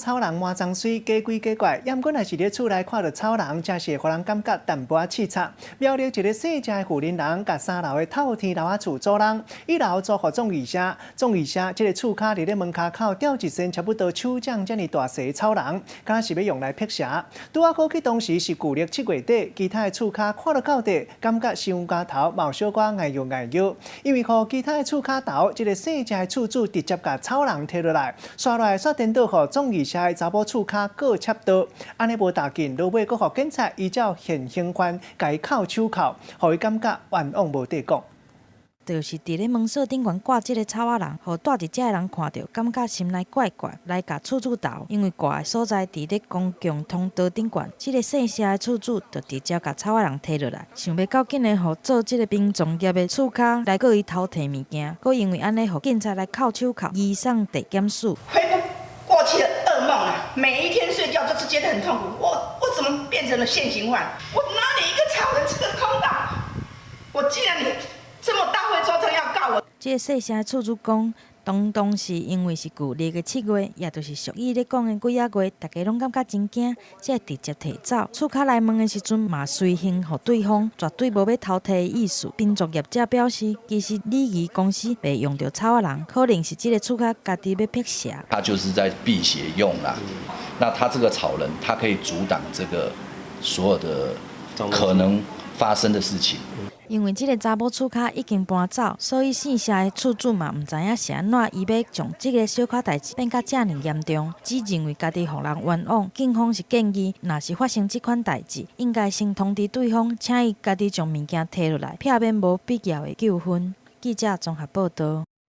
草人满脏水，假鬼假怪，要毋过若是咧厝内看到草人，真是会互人感觉淡薄仔凄惨。苗栗一个细只的富人人，甲3楼的透天楼仔厝租人，1楼租互钟义社，钟义社这个厝卡伫咧门骹口吊一身差不多手掌遮尔大细的草人，敢若是要用来辟邪。拄啊好去当时是旧历7月底，其他的厝卡看到底，感觉伤家头，嘛有小可碍摇碍摇，因为互其他的厝卡头，这个细只的厝主直接甲草人摕落来，刷落来刷颠倒互钟义社的查某厝卡各插刀，安尼无打紧，落尾阁互警察依照现行犯，甲伊铐手铐，互伊感觉冤枉无地讲。就是伫咧门锁顶悬挂即个草仔人，互住伫遮的人看到，感觉心内怪怪，来甲厝主斗。因为挂的所在伫咧公共通道顶悬，即个姓谢的厝主就直接甲草仔人摕落来，想要到紧的互做即个殡葬业的厝卡来告伊偷摕物件，阁因为安尼互警察来铐手铐，移送地检署。回不过期的噩梦啊！每一天睡觉就是觉得很痛苦。我怎么变成了现行犯？我哪里一个草人吃个空道？我既然你这么大会周章要告我，这个细声的厝主讲，当时因为是旧历的7月，也就是俗语咧讲的几啊月，大家拢感觉真惊，才直接提走。厝卡来问的时阵，嘛随行互对方，绝对无要偷摕的意思。殡葬业者表示，其实礼仪公司袂用到草仔人，可能是这个厝卡家己要辟邪。他就是在辟邪用啦。那他这个草人，他可以阻挡这个所有的可能发生的事情。因为这个查某厝卡已经搬走，所以姓谢的厝主嘛唔知影是安怎，伊要将这个小可代志变甲这么严重，只认为家己互人冤枉。警方是建议，若是发生这款代志，应该先通知对方，请伊家己将物件摕落来，避免无必要的纠纷。记者综合报道。